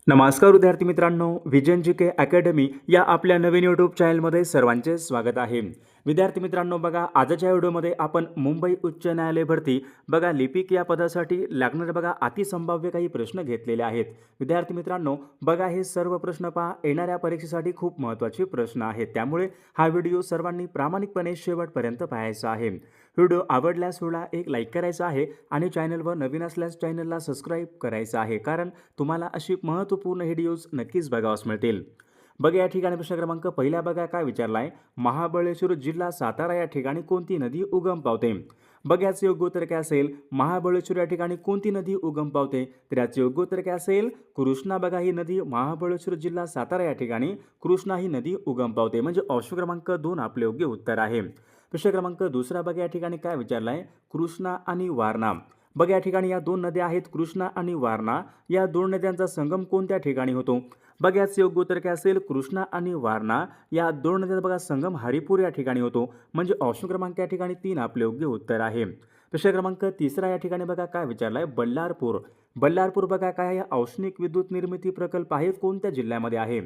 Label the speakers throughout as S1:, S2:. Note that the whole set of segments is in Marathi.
S1: नमस्कार विद्यार्थी मित्रांनो, विजन जी के अकॅडमी या आपल्या नवीन यूट्यूब चॅनलमध्ये सर्वांचे स्वागत आहे। विद्यार्थी मित्रांनो, बघा आजच्या व्हिडिओमध्ये आपण मुंबई उच्च न्यायालय भरती बघा लिपिक या पदासाठी लागणारे बघा अतिसंभाव्य काही प्रश्न घेतलेले आहेत। विद्यार्थी मित्रांनो, बघा हे सर्व प्रश्न पहा येणाऱ्या परीक्षेसाठी खूप महत्त्वाचे प्रश्न आहेत, त्यामुळे हा व्हिडिओ सर्वांनी प्रामाणिकपणे शेवटपर्यंत पाहायचा आहे। व्हिडिओ आवडल्यास व्हिडिओला एक लाईक करायचा आहे आणि चॅनलवर नवीन असल्यास चॅनलला सबस्क्राईब करायचं आहे, कारण तुम्हाला अशी महत्त्वपूर्ण व्हिडिओज नक्कीच बघावास मिळतील। बघा या ठिकाणी प्रश्न क्रमांक पहिला बघा काय विचारला आहे, महाबळेश्वर जिल्हा सातारा या ठिकाणी कोणती नदी उगम पावते? बघा याचे योग्य उत्तर काय असेल, महाबळेश्वर या ठिकाणी कोणती नदी उगम पावते? तर याचे योग्य उत्तर काय असेल, कृष्णा। बघा ही नदी महाबळेश्वर जिल्हा सातारा या ठिकाणी कृष्णा ही नदी उगम पावते, म्हणजे ऑप्शन क्रमांक 2 आपले योग्य उत्तर आहे। प्रश्न क्रमांक दुसरा बघा या ठिकाणी काय विचारला आहे, कृष्णा आणि वारणा। बघा या ठिकाणी या दोन नद्या आहेत, कृष्णा आणि वारणा, या दोन नद्यांचा संगम कोणत्या ठिकाणी होतो? बघा याचे योग्य उत्तर काय असेल, कृष्णा आणि वारणा या दोन नद्यांचा बघा संगम हरिपूर या ठिकाणी होतो, म्हणजे ऑप्शन क्रमांक या ठिकाणी 3 आपले योग्य उत्तर आहे। प्रश्न क्रमांक तिसरा या ठिकाणी बघा काय विचारलाय, बल्लारपूर। बल्लारपूर बघा काय आहे, औष्णिक विद्युत निर्मिती प्रकल्प आहे, कोणत्या जिल्ह्यामध्ये आहे?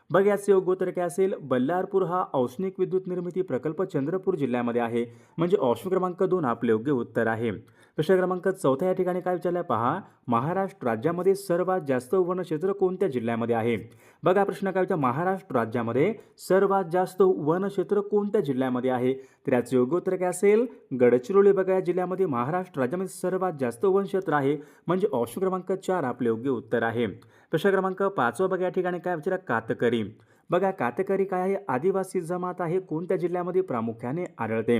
S1: बघा याचे योग्य उत्तर काय असेल, बल्लारपूर हा औष्णिक विद्युत निर्मिती प्रकल्प चंद्रपूर जिल्ह्यामध्ये आहे, म्हणजे ऑप्शन क्रमांक 2 आपले योग्य उत्तर आहे। प्रश्न क्रमांक चौथा या ठिकाणी काय विचारलाय पहा, महाराष्ट्र राज्यामध्ये सर्वात जास्त वनक्षेत्र कोणत्या जिल्ह्यामध्ये आहे? बघा प्रश्न काय विचार, महाराष्ट्र राज्यामध्ये सर्वात जास्त वनक्षेत्र कोणत्या जिल्ह्यामध्ये आहे? तर याचे योग्य उत्तर काय असेल, गडचिरोली। बघा या जिल्ह्यामध्ये महाराष्ट्र राज्यामध्ये सर्वात जास्त वनक्षेत्र आहे, म्हणजे ऑप्शन क्रमांक 4 आपले योग्य उत्तर आहे। प्रश्न क्रमांक 5 बघा या ठिकाणी काय विचार, कातकरी। बघा कातकरी काय आहे, आदिवासी जमात आहे, कोणत्या जिल्ह्यामध्ये प्रामुख्याने आढळते?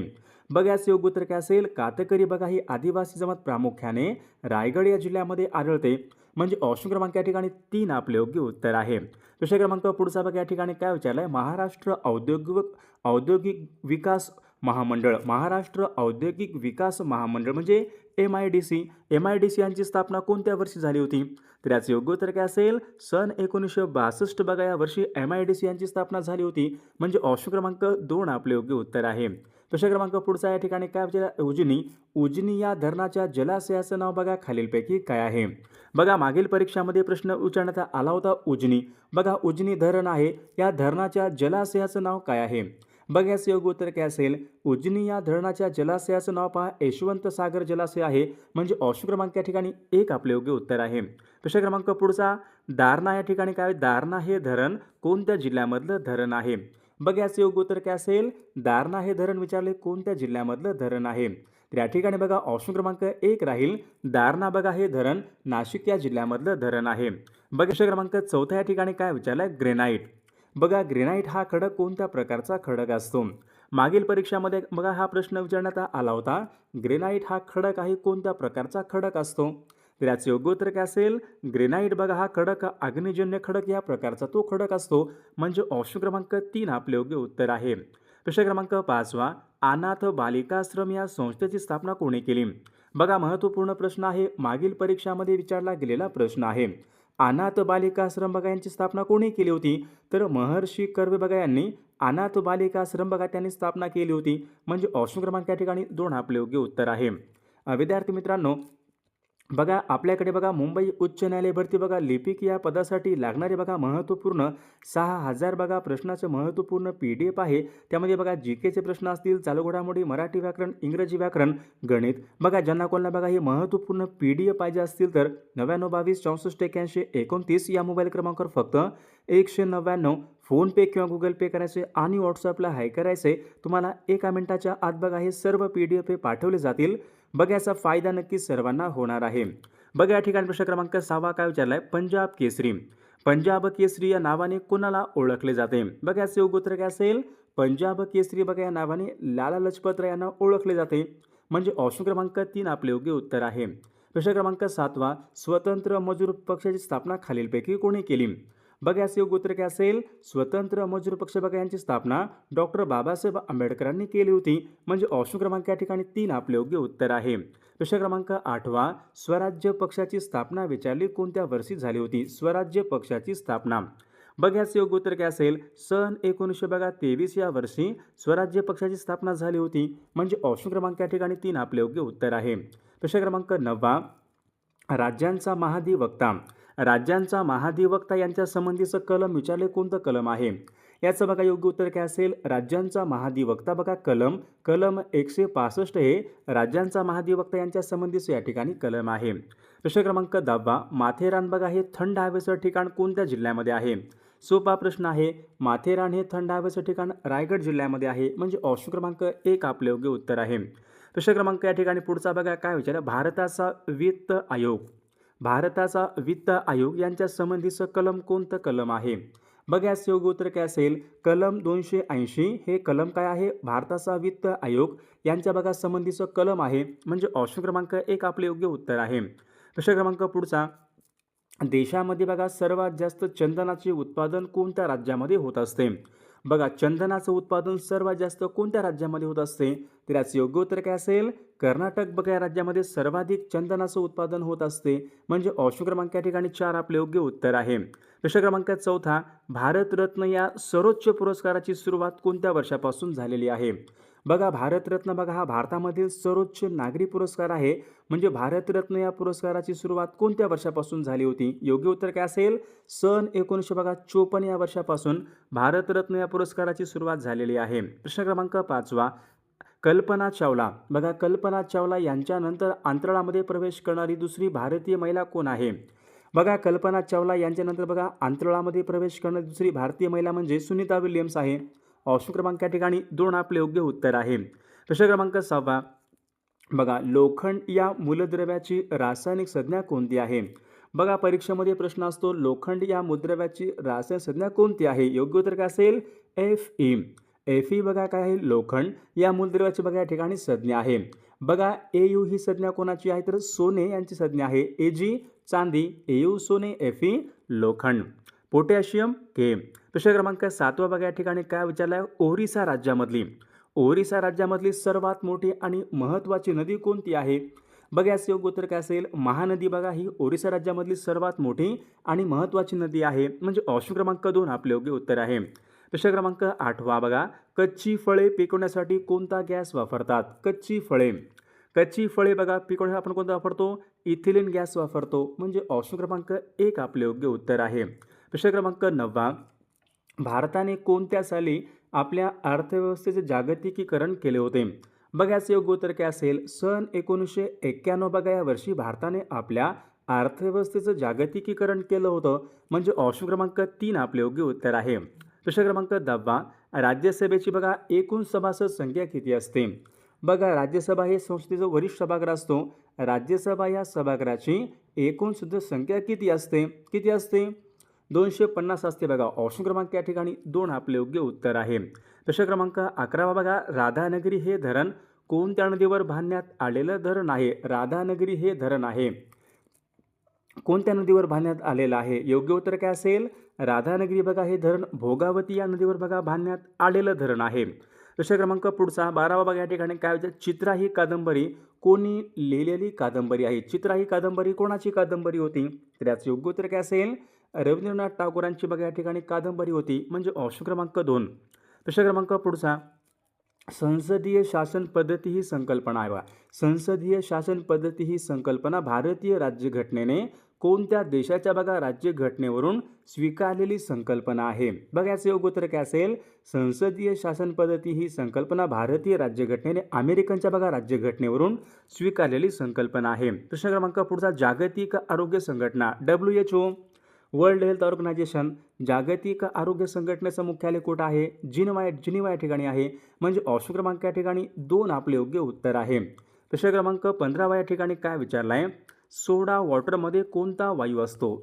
S1: बघा याचे योग्य उत्तर काय असेल, कातकरी बघा ही आदिवासी जमात प्रामुख्याने रायगड या जिल्ह्यामध्ये आढळते, म्हणजे ऑप्शन क्रमांक या ठिकाणी 3 आपले योग्य उत्तर आहे। प्रश्न क्रमांक पुढचा बघा या ठिकाणी काय विचारलाय, महाराष्ट्र औद्योगिक विकास महामंडळ। महाराष्ट्र औद्योगिक विकास महामंडळ म्हणजे MIDC यांची स्थापना कोणत्या वर्षी झाली होती? तर याचे योग्य उत्तर काय असेल, सन 1962 बघा या वर्षी MIDC यांची स्थापना झाली होती, म्हणजे ऑप्शन क्रमांक 2 आपले योग्य उत्तर आहे। प्रश्न क्रमांक पुढचा या ठिकाणी काय विचारला, उजनी या धरणाच्या जलाशयाचं नाव बघा खालीलपैकी काय आहे? बघा मागील परीक्षामध्ये प्रश्न विचारण्यात आला होता उजनी। बघा उजनी धरण आहे, या धरणाच्या जलाशयाचं नाव काय आहे? बघा याचे योग्य उत्तर काय असेल, उजनी या धरणाच्या जलाशयाचं नाव पहा यशवंत सागर जलाशय आहे, म्हणजे ऑप्शन क्रमांक या ठिकाणी 1 आपले योग्य उत्तर आहे। प्रश्न क्रमांक पुढचा, दारणा या ठिकाणी काय, दारणा हे धरण कोणत्या जिल्ह्यामधलं धरण आहे? बघा याचे योग्य उत्तर काय असेल, दारणा हे धरण विचारले कोणत्या जिल्ह्यामधलं धरण आहे? तर या ठिकाणी बघा ऑप्शन क्रमांक 1 राहील, दारणा बघा हे धरण नाशिक या जिल्ह्यामधलं धरण आहे। बघा प्रश्न क्रमांक 4 या ठिकाणी काय विचारलाय, ग्रेनाइट। बघा ग्रेनाइट हा खडक कोणत्या प्रकारचा खडक असतो? मागील परीक्षामध्ये बघा हा प्रश्न विचारण्यात आला होता, ग्रेनाइट हा खडक आहे, कोणत्या प्रकारचा खडक असतो? तर याचे योग्य उत्तर काय असेल, ग्रेनाइट बघा हा खडक अग्निजन्य खडक या प्रकारचा तो खडक असतो, म्हणजे ऑप्शन क्रमांक 3 आपले योग्य उत्तर आहे। प्रश्न क्रमांक 5 अनाथ बालिकाश्रम या संस्थेची स्थापना कोणी केली? बघा महत्त्वपूर्ण प्रश्न आहे, मागील परीक्षामध्ये विचारला गेलेला प्रश्न आहे। अनाथ बालिकाश्रम बघा यांची स्थापना कोणी केली होती? तर महर्षी कर्वे बघा यांनी अनाथ बालिकाश्रम बघा त्यांनी स्थापना केली होती, म्हणजे ऑप्शन क्रमांक या ठिकाणी 2 आपले योग्य उत्तर आहे। विद्यार्थी मित्रांनो, बघा आपल्याकडे बघा मुंबई उच्च न्यायालय भरती बघा लिपिक या पदासाठी लागणारे बघा महत्त्वपूर्ण 6000 बघा प्रश्नाचे महत्त्वपूर्ण PDF आहे, त्यामध्ये बघा GKचे प्रश्न असतील, चालू घडामोडी, मराठी व्याकरण, इंग्रजी व्याकरण, गणित। बघा ज्यांना कोणाला बघा हे महत्त्वपूर्ण PDF पाहिजे असतील तर 9922 64 81 29 या मोबाईल क्रमांकावर फक्त 199 फोनपे किंवा गुगल पे करायचे आणि व्हॉट्सअपला हाय करायचे, तुम्हाला 1 मिनिटाच्या आत बघा हे सर्व PDF पाठवले जातील। बघा याचा फायदा नक्की सर्वांना होणार आहे। बघा या ठिकाणी प्रश्न क्रमांक 6 काय विचारलाय, पंजाब केसरी। पंजाब केसरी या नावाने कोणाला ओळखले जाते? बघा याचे योग्य उत्तर काय असेल, पंजाब केसरी बघा या नावाने लाला लजपत राय यांना ओळखले जाते, म्हणजे ऑप्शन क्रमांक 3 आपले योग्य उत्तर आहे। प्रश्न क्रमांक 7 स्वतंत्र मजूर पक्षाची स्थापना खालीलपैकी कोणी केली? बघा याचे योग्य उत्तर काय असेल, स्वतंत्र मजूर पक्ष बघा यांची स्थापना डॉक्टर बाबासाहेब आंबेडकरांनी केली होती, म्हणजे ऑप्शन क्रमांक या ठिकाणी 3 आपले योग्य उत्तर आहे। प्रश्न क्रमांक 8 स्वराज्य पक्षाची स्थापना विचारली कोणत्या वर्षी झाली होती? स्वराज्य पक्षाची स्थापना बघा याचे योग्य उत्तर काय असेल, सन 1923 या वर्षी स्वराज्य पक्षाची स्थापना झाली होती, म्हणजे ऑप्शन क्रमांक या ठिकाणी 3 आपले योग्य उत्तर आहे। प्रश्न क्रमांक 9 राज्यांचा महाधिवक्ता। राज्यांचा महाधिवक्ता यांच्या संबंधीचं कलम विचारले कोणतं कलम आहे? याचं बघा योग्य उत्तर काय असेल? राज्यांचा महाधिवक्ता बघा कलम 165 हे राज्यांचा महाधिवक्ता यांच्या संबंधीचं या ठिकाणी कलम आहे. प्रश्न क्रमांक 10 माथेरान बघा हे थंड हवेचं ठिकाण कोणत्या जिल्ह्यामध्ये आहे? सोपा प्रश्न आहे. माथेरान हे थंड हवेचं ठिकाण रायगड जिल्ह्यामध्ये आहे, म्हणजे ऑप्शन क्रमांक 1 आपले योग्य उत्तर आहे. प्रश्न क्रमांक या ठिकाणी पुढचा बघा काय विचारलं? भारताचा वित्त आयोग यांच्या संबंधीचं कलम कोणतं कलम आहे? बघा याचं योग्य उत्तर काय असेल? कलम 280 हे कलम काय आहे? भारताचा वित्त आयोग यांच्या बघा संबंधीचं कलम आहे, म्हणजे ऑप्शन क्रमांक 1 आपले योग्य उत्तर आहे. प्रश्न क्रमांक पुढचा देशामध्ये बघा सर्वात जास्त चंदनाचे उत्पादन कोणत्या राज्यामध्ये होत असते? बघा चंदनाचं उत्पादन सर्वात जास्त कोणत्या राज्यामध्ये होत असते? तर याचं योग्य उत्तर काय असेल? कर्नाटक बघा या राज्यामध्ये सर्वाधिक चंदनाचं उत्पादन होत असते, म्हणजे ऑप्शन क्रमांक या ठिकाणी 4 आपले योग्य उत्तर आहे. प्रश्न क्रमांक 4 भारतरत्न या सर्वोच्च पुरस्काराची सुरुवात कोणत्या वर्षापासून झालेली आहे? बघा भारतरत्न बघा हा भारतामधील सर्वोच्च नागरी पुरस्कार आहे, म्हणजे भारतरत्न या पुरस्काराची सुरुवात कोणत्या वर्षापासून झाली होती? योग्य उत्तर काय असेल? सन 1954 या वर्षापासून भारतरत्न या पुरस्काराची सुरुवात झालेली आहे. प्रश्न क्रमांक 5 कल्पना चावला बघा कल्पना चावला यांच्यानंतर अंतराळामध्ये प्रवेश करणारी दुसरी भारतीय महिला कोण आहे? बघा कल्पना चावला यांच्यानंतर बघा अंतराळामध्ये प्रवेश करणारी दुसरी भारतीय महिला म्हणजे सुनीता विल्यम्स आहे. ऑप्शन क्रमांक या ठिकाणी 2 आपले योग्य उत्तर आहे. प्रश्न क्रमांक 6 बघा लोखंड या मूलद्रव्याची रासायनिक संज्ञा कोणती आहे? बघा परीक्षेमध्ये प्रश्न असतो लोखंड या मूलद्रव्याची रासायनिक संज्ञा कोणती आहे? योग्य उत्तर काय असेल? Fe बघा काय आहे? लोखंड या मूलद्रव्याची बघा या ठिकाणी संज्ञा आहे. बघा Au ही संज्ञा कोणाची आहे? तर सोने यांची संज्ञा आहे. Ag चांदी, Au सोने, Fe लोखंड. पोटॅशियम के. प्रश्न क्रमांक 7 बघा या ठिकाणी काय विचारलं आहे? ओरिसा राज्यामधली सर्वात मोठी आणि महत्त्वाची नदी कोणती आहे? बघा याचं योग्य उत्तर काय असेल? महानदी बघा ही ओरिसा राज्यामधली सर्वात मोठी आणि महत्त्वाची नदी आहे, म्हणजे ऑप्शन क्रमांक 2 आपले योग्य उत्तर आहे. प्रश्न क्रमांक 8 बघा कच्ची फळे पिकवण्यासाठी कोणता गॅस वापरतात? कच्ची फळे बघा पिकवण्यासाठी आपण कोणता वापरतो? इथिलीन गॅस वापरतो, म्हणजे ऑप्शन क्रमांक 1 आपले योग्य उत्तर आहे. प्रश्न क्रमांक 9 भारताने कोणत्या साली आपल्या अर्थव्यवस्थेचे जागतिकीकरण केले होते? बघा याचं योग्य उत्तर काय असेल? सन 1991 बघा या वर्षी भारताने आपल्या अर्थव्यवस्थेचं जागतिकीकरण केलं होतं, म्हणजे ऑप्शन क्रमांक 3 आपले योग्य उत्तर आहे. प्रश्न क्रमांक 10 राज्यसभेची बघा एकूण सभासद संख्या किती असते? बघा राज्यसभा हे संसदेचं वरिष्ठ सभागृह असतो. राज्यसभा या सभागृहाची एकूण सदस्य संख्या किती असते? 250 असते बघा. ऑप्शन क्रमांक या ठिकाणी 2 आपले योग्य उत्तर आहे. प्रश्न क्रमांक 11 बघा राधानगरी हे धरण कोणत्या नदीवर बांधण्यात आलेलं धरण आहे? राधानगरी हे धरण आहे कोणत्या नदीवर बांधण्यात आलेलं आहे? योग्य उत्तर काय असेल? राधानगरी बघा हे धरण भोगावती या नदीवर बघा बांधण्यात आलेलं धरण आहे. प्रश्न क्रमांक पुढचा 12 बघा या ठिकाणी काय विचार? चित्रा ही कादंबरी कोणी लिहिलेली कादंबरी आहे? चित्रा ही कादंबरी कोणाची कादंबरी होती? तर याचं योग्य उत्तर काय असेल? रवींद्रनाथ टागोरांची बघा या ठिकाणी कादंबरी होती, म्हणजे ऑप्शन क्रमांक 2. प्रश्न क्रमांक पुढचा संसदीय शासन पद्धती ही संकल्पना आहे. संसदीय शासन पद्धती ही संकल्पना भारतीय राज्यघटनेने कोणत्या देशाच्या बघा राज्यघटनेवरून स्वीकारलेली संकल्पना आहे? बघा याचं योग्य उत्तर काय असेल? संसदीय शासन पद्धती ही संकल्पना भारतीय राज्यघटनेने अमेरिकनच्या बघा राज्यघटनेवरून स्वीकारलेली संकल्पना आहे. प्रश्न क्रमांक पुढचा जागतिक आरोग्य संघटना WHO वर्ल्ड हेल्थ ऑर्गनायझेशन जागतिक आरोग्य संघटनेचं मुख्यालय कुठं आहे? जिनिव्हा या ठिकाणी आहे, म्हणजे ऑप्शन क्रमांक या ठिकाणी 2 आपले योग्य उत्तर आहे. प्रश्न क्रमांक 15 या ठिकाणी काय विचारला आहे? सोडा वॉटरमध्ये कोणता वायू असतो?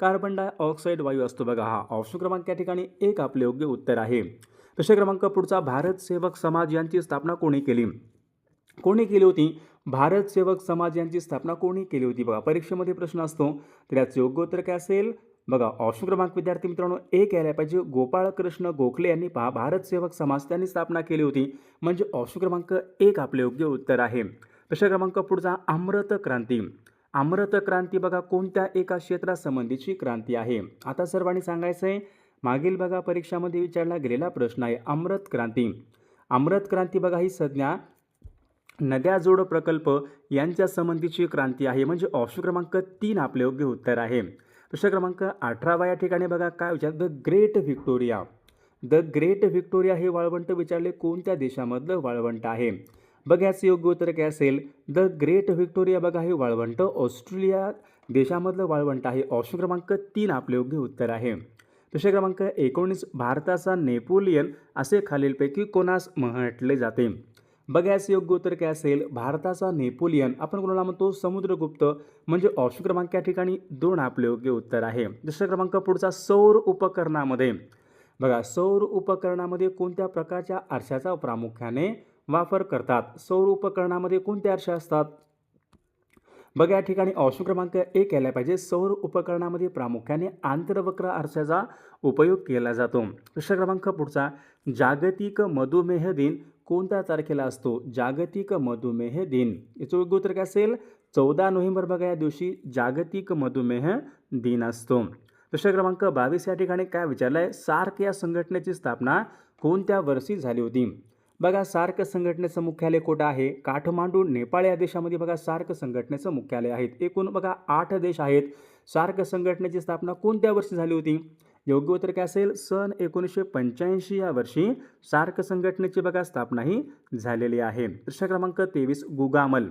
S1: कार्बन डायऑक्साईड वायू असतो बघा. हा ऑप्शन क्रमांक या ठिकाणी 1 आपले योग्य उत्तर आहे. प्रश्न क्रमांक पुढचा भारत सेवक समाज यांची स्थापना कोणी केली होती? भारत सेवक समाज यांची स्थापना कोणी केली होती? बघा परीक्षेमध्ये प्रश्न असतो, तर याचं योग्य उत्तर काय असेल? बघा ऑप्शन क्रमांक विद्यार्थी मित्रांनो 1 यायला पाहिजे. गोपाळकृष्ण गोखले यांनी भारत सेवक समाज त्यांनी स्थापना केली होती, म्हणजे ऑप्शन क्रमांक 1 आपले योग्य उत्तर आहे. प्रश्न क्रमांक पुढचा अमृत क्रांती बघा कोणत्या एका क्षेत्रासंबंधीची क्रांती आहे? आता सर्वांनी सांगायचं आहे. मागील बघा परीक्षामध्ये विचारला गेलेला प्रश्न आहे. अमृत क्रांती बघा ही संज्ञा नद्या जोड प्रकल्प यांच्या संबंधीची क्रांती आहे, म्हणजे ऑप्शन क्रमांक 3 आपले योग्य उत्तर आहे. प्रश्न क्रमांक 18 या ठिकाणी बघा काय विचार, the great Victoria. The great Victoria हे वाळवंट विचारले कोणत्या देशामधलं वाळवंट आहे. बघा याचं योग्य उत्तर काय असेल, द ग्रेट व्हिक्टोरिया बघा हे वाळवंट ऑस्ट्रेलिया देशामधलं वाळवंट आहे. ऑप्शन क्रमांक 3 आपले योग्य उत्तर आहे. प्रश्न क्रमांक 19, भारताचा नेपोलियन असे खालीलपैकी कोणास म्हटले जाते. बघा याचं योग्य उत्तर काय असेल, भारताचा नेपोलियन आपण कोणाला म्हणतो, समुद्रगुप्त, म्हणजे ऑप्शन क्रमांक या ठिकाणी 2 आपले योग्य उत्तर आहे. दुसरा क्रमांक पुढचा, सौर उपकरणामध्ये बघा सौर उपकरणामध्ये कोणत्या प्रकारच्या आरशाचा प्रामुख्याने वापर करतात. सौर उपकरणामध्ये कोणते आरसे असतात. बघा या ठिकाणी ऑप्शन क्रमांक 1 यायला पाहिजे, सौर उपकरणामध्ये प्रामुख्याने आंतरवक्र आरशाचा उपयोग केला जातो. प्रश्न क्रमांक पुढचा, जागतिक मधुमेह दिन कोणत्या तारखेला असतो. जागतिक मधुमेह दिन याचं योग्य उत्तर काय असेल, 14 नोव्हेंबर बघा या दिवशी जागतिक मधुमेह दिन असतो. प्रश्न क्रमांक 22 या ठिकाणी काय विचारलं आहे, सार्क या संघटनेची स्थापना कोणत्या वर्षी झाली होती. बघा सार्क संघटनेचं मुख्यालय कुठं आहे, काठमांडू नेपाळ या देशामध्ये बघा सार्क संघटनेचं मुख्यालय आहे. एकूण बघा 8 देश आहेत. सार्क संघटनेची स्थापना कोणत्या वर्षी झाली होती. योग्य उत्तर काय असेल, सन 1985 या वर्षी सार्क संघटनेची बघा स्थापना ही झालेली आहे. प्रश्न क्रमांक 23, गुगामल.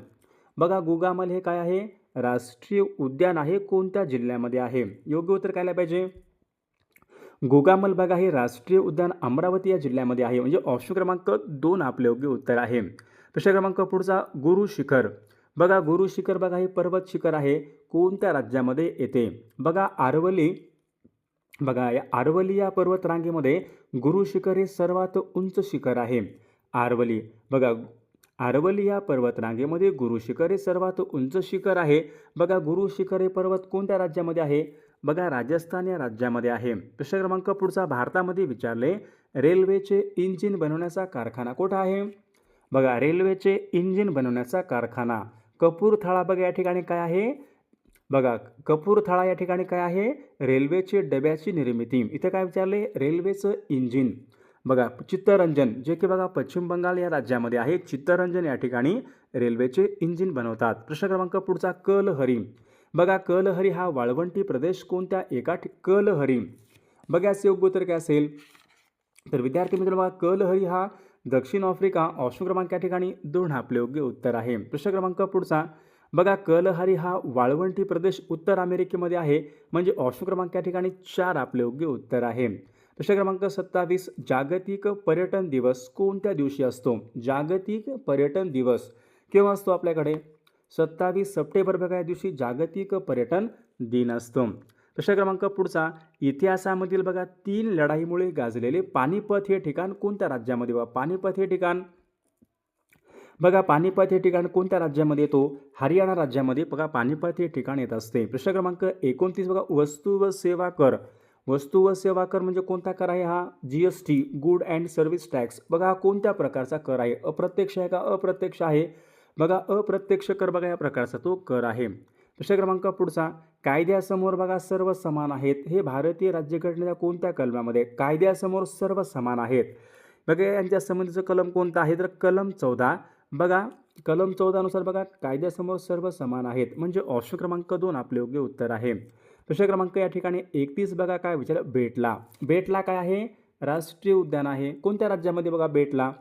S1: बघा गुगामल हे काय आहे, राष्ट्रीय उद्यान आहे, कोणत्या जिल्ह्यामध्ये आहे. योग्य उत्तर काय पाहिजे, गुगामल बघा हे राष्ट्रीय उद्यान अमरावती या जिल्ह्यामध्ये आहे, म्हणजे ऑप्शन क्रमांक 2 आपले योग्य उत्तर आहे. प्रश्न क्रमांक पुढचा, गुरु शिखर. बघा गुरु शिखर बघा हे पर्वत शिखर आहे, कोणत्या राज्यामध्ये येते. बघा आरवली. बघा या आरवली या पर्वतरांगेमध्ये गुरु शिखर हे सर्वात उंच शिखर आहे. आरवली बघा आरवली या पर्वतरांगेमध्ये गुरु शिखर हे सर्वात उंच शिखर आहे. बघा गुरु शिखर हे पर्वत कोणत्या राज्यामध्ये आहे. बघा राजस्थान या राज्यामध्ये आहे. प्रश्न क्रमांक पुढचा, भारतामध्ये विचारले, रेल्वेचे इंजिन बनवण्याचा कारखाना कुठं आहे. बघा रेल्वेचे इंजिन बनवण्याचा कारखाना कपूरथळा बघा या ठिकाणी काय आहे. बघा कपूरथळा या ठिकाणी काय आहे, रेल्वेचे डब्याची निर्मिती. इथे काय विचारले, रेल्वेचं इंजिन. बघा चित्तरंजन जे की बघा पश्चिम बंगाल या राज्यामध्ये आहे. चित्तरंजन या ठिकाणी रेल्वेचे इंजिन बनवतात. प्रश्न क्रमांक पुढचा, कलहरी. बघा कलहरी हा वाळवंटी प्रदेश कोणत्या एका कलहरी. बघा याचे योग्य उत्तर काय असेल, तर विद्यार्थी मित्रांनो बघा कलहरी हा दक्षिण आफ्रिका. ऑप्शन क्रमांक या ठिकाणी 2 आपले योग्य उत्तर आहे. प्रश्न क्रमांक पुढचा, बघा कलहरी हा वाळवंटी प्रदेश उत्तर अमेरिकेमध्ये आहे, म्हणजे ऑप्शन क्रमांक या ठिकाणी 4 आपले योग्य उत्तर आहे. प्रश्न क्रमांक 27, जागतिक पर्यटन दिवस कोणत्या दिवशी असतो. जागतिक पर्यटन दिवस केव्हा असतो आपल्याकडे, 27 सप्टेंबर बघा या दिवशी जागतिक पर्यटन दिन असतो. प्रश्न क्रमांक पुढचा, इतिहासामधील बघा 3 लढाईमुळे गाजलेले पानिपत हे ठिकाण कोणत्या राज्यामध्ये. बघा पानिपत हे ठिकाण, बघा पानिपत हे ठिकाण कोणत्या राज्यामध्ये येतो, हरियाणा राज्यामध्ये बघा पानिपत हे ठिकाण येत असते. प्रश्न क्रमांक 29, बघा वस्तू व सेवा कर. वस्तू व सेवा कर म्हणजे कोणता कर आहे हा, GST good and service tax. बघा कोणत्या प्रकारचा कर आहे, अप्रत्यक्ष आहे का अप्रत्यक्ष आहे. बघा अप्रत्यक्ष कर बघा या प्रकारचा तो कर आहे. प्रश्न क्रमांक पुढचा, कायद्यासमोर बघा सर्व समान आहेत हे भारतीय राज्यघटनेच्या कोणत्या कलमामध्ये. कायद्यासमोर सर्व समान आहेत बघा यांच्या संबंधीचं कलम कोणतं आहे, तर कलम 14. बघा कलम 14 नुसार बघा कायद्यासमोर सर्व समान आहेत, म्हणजे ऑप्शन क्रमांक 2 आपले योग्य उत्तर आहे. प्रश्न क्रमांक या ठिकाणी 31 बघा काय विचार, बेटला. बेटला काय आहे, राष्ट्रीय उद्यान आहे, कोणत्या राज्यामध्ये बघा बेटला.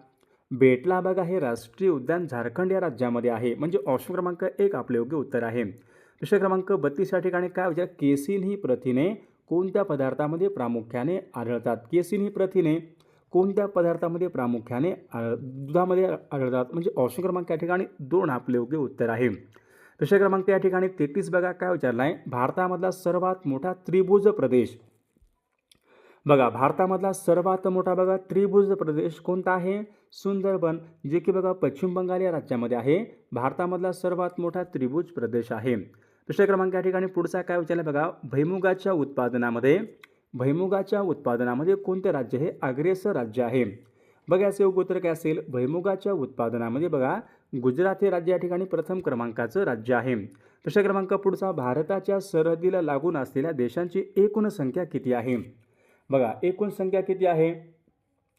S1: बेटला बघा हे राष्ट्रीय उद्यान झारखंड या राज्यामध्ये आहे, म्हणजे ऑप्शन क्रमांक 1 आपले योग्य उत्तर आहे. प्रश्न क्रमांक 32 या ठिकाणी काय विचार, केसिन ही प्रथिने कोणत्या पदार्थामध्ये प्रामुख्याने आढळतात. केसिन ही प्रथिने कोणत्या पदार्थामध्ये प्रामुख्याने दुधामध्ये आढळतात, म्हणजे ऑप्शन क्रमांक या ठिकाणी 2 आपले योग्य उत्तर आहे. प्रश्न क्रमांक या ठिकाणी 33 बघा काय विचारला आहे, भारतामधला सर्वात मोठा त्रिभुज प्रदेश. बघा भारतामधला सर्वात मोठा बघा त्रिभुज प्रदेश कोणता आहे, सुंदरबन, जे की बघा पश्चिम बंगाल या राज्यामध्ये आहे. भारतामधला सर्वात मोठा त्रिभुज प्रदेश आहे. प्रश्न क्रमांक या ठिकाणी पुढचा काय विचारला बघा, भुईमुगाच्या उत्पादनामध्ये कोणते राज्य हे अग्रेसर राज्य आहे. बघा याचे योग्य उत्तर काय असेल, भुईमुगाच्या उत्पादनामध्ये बघा गुजरात हे राज्य या ठिकाणी प्रथम क्रमांकाचं राज्य आहे. प्रश्न क्रमांक पुढचा, भारताच्या सरहद्दीला लागून असलेल्या देशांची एकूण संख्या किती आहे. बघा एकूण संख्या किती आहे,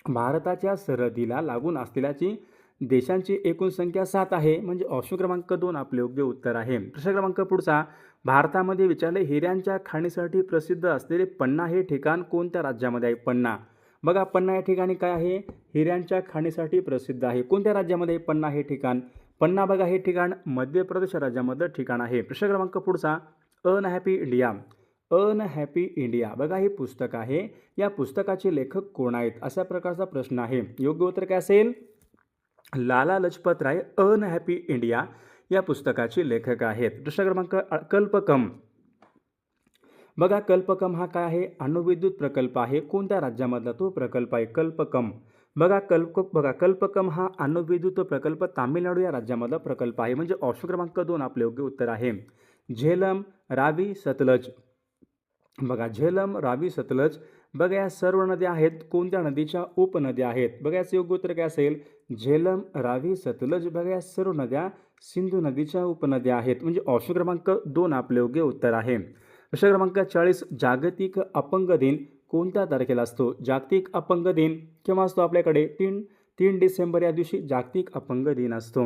S1: भारताच्या सरहद्दीला लागून असलेल्याची देशांची एकूण संख्या 7 आहे, म्हणजे ऑप्शन क्रमांक 2 आपले योग्य उत्तर आहे. प्रश्न क्रमांक पुढचा, भारतामध्ये विचारले हिऱ्यांच्या खाणीसाठी प्रसिद्ध असलेले पन्ना हे ठिकाण कोणत्या राज्यामध्ये आहे? पन्ना. बघा पन्ना या ठिकाणी काय आहे? हिऱ्यांच्या खाणीसाठी प्रसिद्ध आहे. कोणत्या राज्यामध्ये पन्ना हे ठिकाण? पन्ना बघा हे ठिकाण मध्य प्रदेश राज्यामधलं ठिकाण आहे. प्रश्न क्रमांक पुढचा, अनहॅपी इंडिया. अनहॅपी इंडिया बघा हे पुस्तक आहे. या पुस्तकाचे लेखक कोण आहेत? अशा प्रकारचा प्रश्न आहे. योग्य उत्तर काय असेल? लाला लजपत राय अनहॅपी इंडिया या पुस्तकाचे लेखक आहेत. प्रश्न क्रमांक कल्पकम. बघा कल्पकम हा काय आहे? अणुविद्युत प्रकल्प आहे. कोणत्या राज्यामधला तो प्रकल्प आहे? कल्पकम. बघा कल्पकम हा अणुविद्युत प्रकल्प तामिळनाडू या राज्यामधला प्रकल्प आहे, म्हणजे ऑप्शन क्रमांक 2 आपले योग्य उत्तर आहे. झेलम, रावी, सतलज. बघा झेलम, रावी, सतलज बघा या सर्व नद्या आहेत कोणत्या नदीच्या उपनद्या आहेत? बघा याचं योग्य उत्तर काय असेल? झेलम, रावी, सतलज बघा या सर्व नद्या सिंधू नदीच्या उपनद्या आहेत, म्हणजे ऑप्शन क्रमांक 2 आपले योग्य उत्तर आहे. प्रश्न क्रमांक 40, जागतिक अपंग दिन कोणत्या तारखेला असतो? जागतिक अपंग दिन केव्हा असतो आपल्याकडे? 3 डिसेंबर या दिवशी जागतिक अपंग दिन असतो.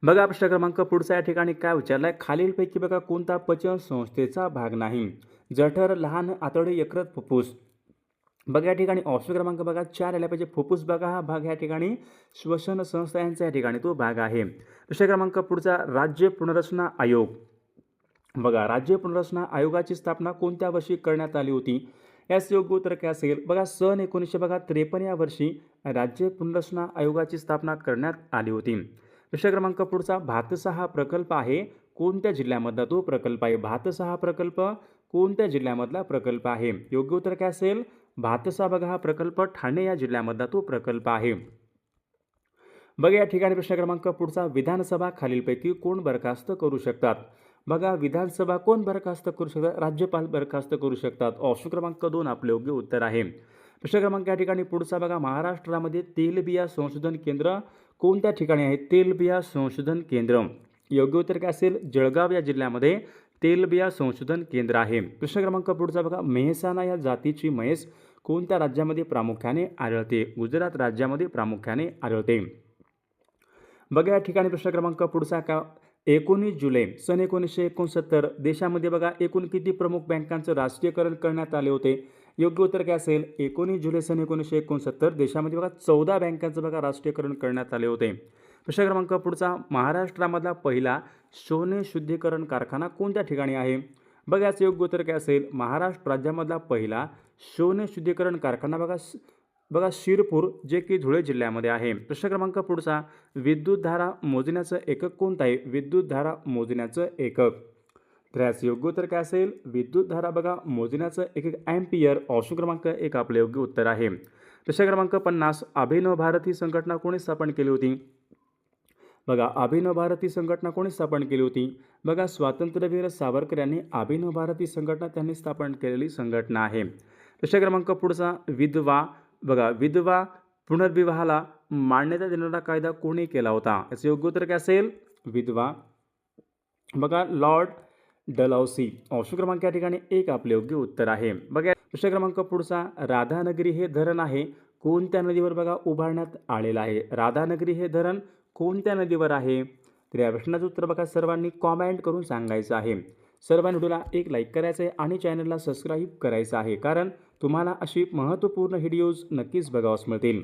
S1: बघा प्रश्न क्रमांक पुढचा या ठिकाणी काय विचारलाय? खालीलपैकी बघा कोणता पचन संस्थेचा भाग नाही? जठर, लहान आतडे, यकृत, फुफ्फुस. बघा या ठिकाणी ऑप्शन क्रमांक बघा 4 आला पाहिजे. फुफ्फुस बघा हा भाग या ठिकाणी श्वसन संस्था यांचा या ठिकाणी तो भाग आहे. प्रश्न क्रमांक पुढचा, राज्य पुनर्रचना आयोग. बघा राज्य पुनर्रचना आयोगाची स्थापना कोणत्या वर्षी करण्यात आली होती? याच योग्य उत्तर काय असेल? बघा सन 1953 या वर्षी राज्य पुनर्रचना आयोगाची स्थापना करण्यात आली होती. प्रश्न क्रमांक पुढचा, भातसा हा प्रकल्प आहे कोणत्या जिल्ह्यामधला तो प्रकल्प आहे? भातसा हा प्रकल्प कोणत्या जिल्ह्यामधला प्रकल्प आहे? योग्य उत्तर काय असेल? भातसा बघा हा प्रकल्प ठाणे या जिल्ह्यामधला तो प्रकल्प आहे. बघा या ठिकाणी प्रश्न क्रमांक पुढचा, विधानसभा खालीलपैकी कोण बरखास्त करू शकतात? बघा विधानसभा कोण बरखास्त करू शकतात? राज्यपाल बरखास्त करू शकतात. ऑप्शन क्रमांक 2 आपले योग्य उत्तर आहे. प्रश्न क्रमांक या ठिकाणी पुढचा बघा, महाराष्ट्रामध्ये तेलबिया संशोधन केंद्र कोणत्या ठिकाणी आहे? तेलबिया संशोधन केंद्र. योग्य उत्तर काय असेल? जळगाव या जिल्ह्यामध्ये तेलबिया संशोधन केंद्र आहे. प्रश्न क्रमांक पुढचा बघा, मेहसाणा या जातीची म्हैस कोणत्या राज्यामध्ये प्रामुख्याने आढळते? गुजरात राज्यामध्ये प्रामुख्याने आढळते. बघा या ठिकाणी प्रश्न क्रमांक पुढचा का, 19 जुलै सन 1969 देशामध्ये बघा एकूण किती प्रमुख बँकांचं राष्ट्रीयकरण करण्यात आले होते? योग्य उत्तर काय असेल? 19 जुलै सन 1969 देशामध्ये बघा 14 बँकांचं बघा राष्ट्रीयकरण करण्यात आले होते. प्रश्न क्रमांक पुढचा, महाराष्ट्रामधला पहिला सोने शुद्धीकरण कारखाना कोणत्या ठिकाणी आहे? बघा याचं योग्य उत्तर काय असेल? महाराष्ट्र राज्यामधला पहिला सोने शुद्धीकरण कारखाना बघा शिरपूर जे की धुळे जिल्ह्यामध्ये आहे. प्रश्न क्रमांक पुढचा, विद्युत धारा मोजण्याचं एकक कोणतं आहे? विद्युत धारा मोजण्याचं एकक. तर याचं योग्य उत्तर काय असेल? विद्युत धारा बघा मोजण्याचं एकक अँपियर. ऑप्शन क्रमांक 1 आपले योग्य उत्तर आहे. प्रश्न क्रमांक 50, अभिनव भारत ही संघटना कोणी स्थापन केली होती? बघा अभिनव भारत ही संघटना कोणी स्थापन केली होती? बघा स्वातंत्र्यवीर सावरकर यांनी अभिनव भारत ही संघटना त्यांनी स्थापन केलेली संघटना आहे. प्रश्न क्रमांक पुढचा, विधवा बघा विधवा पुनर्विवाहाला मान्यता देणारा कायदा कोणी केला होता? याचं योग्य उत्तर काय असेल? विधवा बघा लॉर्ड डलहौसी. ऑप्शन क्रमांक या ठिकाणी 1 आपले योग्य उत्तर आहे. बघा प्रश्न क्रमांक पुढचा, राधानगरी हे धरण आहे कोणत्या नदीवर बघा उभारण्यात आलेलं आहे? राधानगरी हे धरण कोणत्या नदीवर आहे? तर या प्रश्नाचं उत्तर बघा सर्वांनी कॉमेंट करून सांगायचं आहे. सर्वांनी व्हिडिओला एक लाईक करायचं आहे आणि चॅनलला सबस्क्राईब करायचं आहे, कारण तुम्हाला अशी महत्त्वपूर्ण व्हिडिओज नक्कीच बघावयास मिळतील.